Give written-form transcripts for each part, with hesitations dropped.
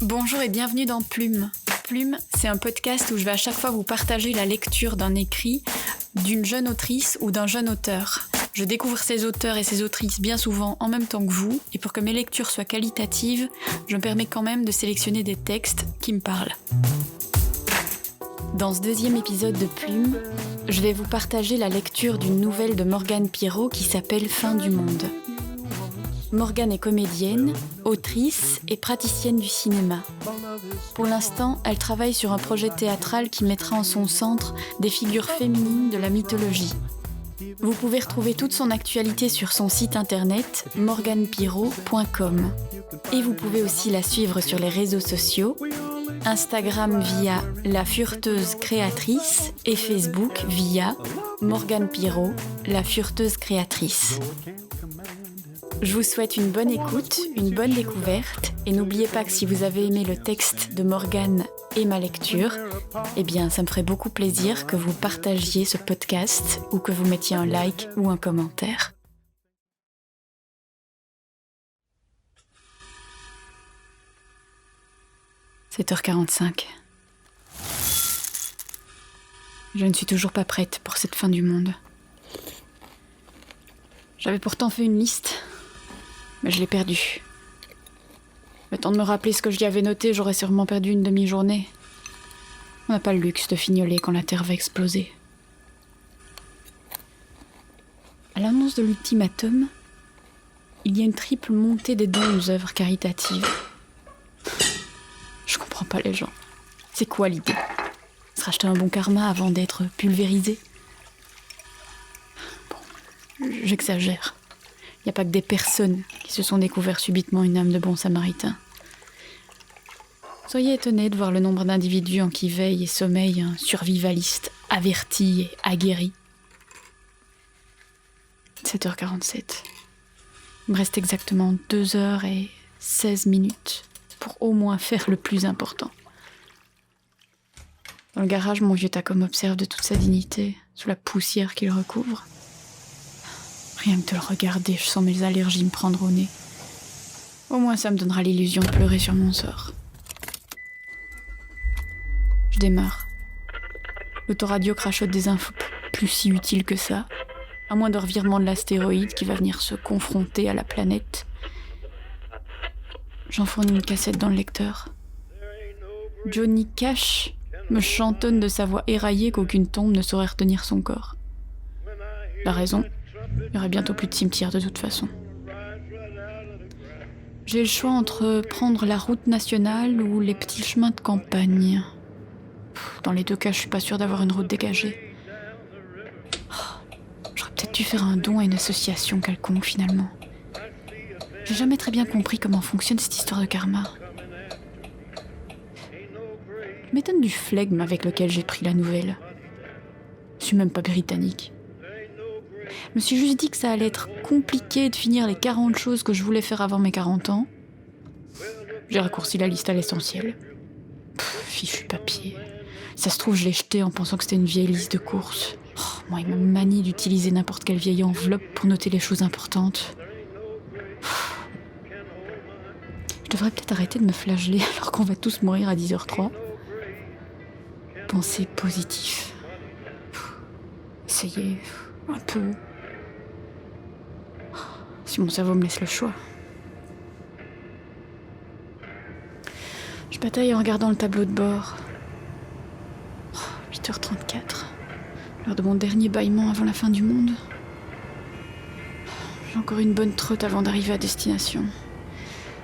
Bonjour et bienvenue dans Plume. Plume, c'est un podcast où je vais à chaque fois vous partager la lecture d'un écrit d'une jeune autrice ou d'un jeune auteur. Je découvre ces auteurs et ces autrices bien souvent en même temps que vous, et pour que mes lectures soient qualitatives, je me permets quand même de sélectionner des textes qui me parlent. Dans ce deuxième épisode de Plume, je vais vous partager la lecture d'une nouvelle de Morgane Pirot qui s'appelle Fin du monde. Morgane est comédienne, autrice et praticienne du cinéma. Pour l'instant, elle travaille sur un projet théâtral qui mettra en son centre des figures féminines de la mythologie. Vous pouvez retrouver toute son actualité sur son site internet morganepirot.com. Et vous pouvez aussi la suivre sur les réseaux sociaux, Instagram via La Fureteuse Créatrice et Facebook via Morgane Pirot, La Fureteuse Créatrice. Je vous souhaite une bonne écoute, une bonne découverte, et n'oubliez pas que si vous avez aimé le texte de Morgane et ma lecture, eh bien ça me ferait beaucoup plaisir que vous partagiez ce podcast ou que vous mettiez un like ou un commentaire. « 7h45. Je ne suis toujours pas prête pour cette fin du monde. J'avais pourtant fait une liste, mais je l'ai perdue. Le temps de me rappeler ce que j'y avais noté, j'aurais sûrement perdu une demi-journée. On n'a pas le luxe de fignoler quand la Terre va exploser. À l'annonce de l'ultimatum, il y a une triple montée des dons aux œuvres caritatives. Je comprends pas les gens. C'est quoi l'idée ? Se racheter un bon karma avant d'être pulvérisé ? Bon, j'exagère. Il n'y a pas que des personnes qui se sont découverts subitement une âme de bon samaritain. Soyez étonnés de voir le nombre d'individus en qui veille et sommeille un survivaliste averti et aguerri. 7h47. Il me reste exactement 2h16 pour au moins faire le plus important. Dans le garage, mon vieux tacom observe de toute sa dignité, sous la poussière qu'il recouvre. Rien que de le regarder, je sens mes allergies me prendre au nez. Au moins ça me donnera l'illusion de pleurer sur mon sort. Je démarre. L'autoradio crachote des infos plus si utiles que ça, à moins de revirement de l'astéroïde qui va venir se confronter à la planète. J'enfourne une cassette dans le lecteur. Johnny Cash me chantonne de sa voix éraillée qu'aucune tombe ne saurait retenir son corps. La raison ? Il y aurait bientôt plus de cimetière de toute façon. J'ai le choix entre prendre la route nationale ou les petits chemins de campagne. Dans les deux cas, je suis pas sûre d'avoir une route dégagée. J'aurais peut-être dû faire un don à une association quelconque finalement. J'ai jamais très bien compris comment fonctionne cette histoire de karma. Je m'étonne du flegme avec lequel j'ai pris la nouvelle. Je suis même pas britannique. Je me suis juste dit que ça allait être compliqué de finir les 40 choses que je voulais faire avant mes 40 ans. J'ai raccourci la liste à l'essentiel. Fichu papier. Ça se trouve, je l'ai jeté en pensant que c'était une vieille liste de courses. Moi, il me manie d'utiliser n'importe quelle vieille enveloppe pour noter les choses importantes. Je devrais peut-être arrêter de me flageller alors qu'on va tous mourir à 10h03. Pensez positif. Essayez un peu. Si mon cerveau me laisse le choix. Je bataille en regardant le tableau de bord. 8h34. L'heure de mon dernier bâillement avant la fin du monde. J'ai encore une bonne trotte avant d'arriver à destination.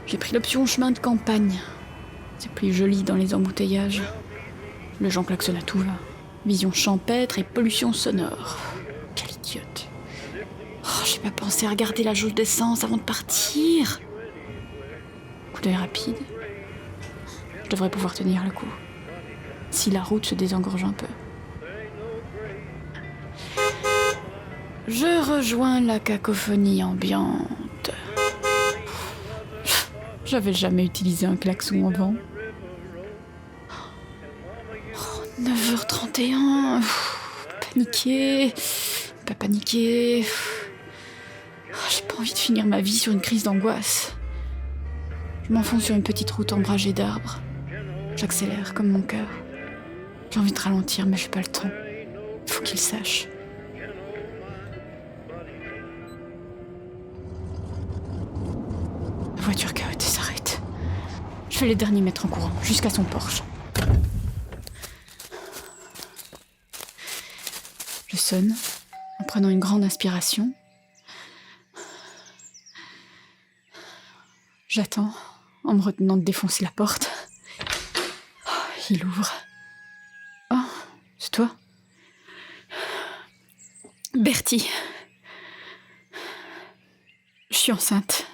J'ai pris l'option chemin de campagne. C'est plus joli dans les embouteillages. Le gens klaxonne à tout va. Vision champêtre et pollution sonore. Quelle idiote. J'ai pas pensé à regarder la jauge d'essence avant de partir. Coup d'œil rapide. Je devrais pouvoir tenir le coup. Si la route se désengorge un peu. Je rejoins la cacophonie ambiante. J'avais jamais utilisé un klaxon avant. 9h31. Paniquer. Pas paniquer. J'ai pas envie de finir ma vie sur une crise d'angoisse. Je m'enfonce sur une petite route ombragée d'arbres. J'accélère comme mon cœur. J'ai envie de ralentir, mais j'ai pas le temps. Il faut qu'il sache. La voiture chaotique s'arrête. Je fais les derniers mètres en courant, jusqu'à son Porsche. Je sonne, en prenant une grande inspiration. J'attends, en me retenant de défoncer la porte. Il ouvre. Oh, c'est toi? Bertie. Je suis enceinte.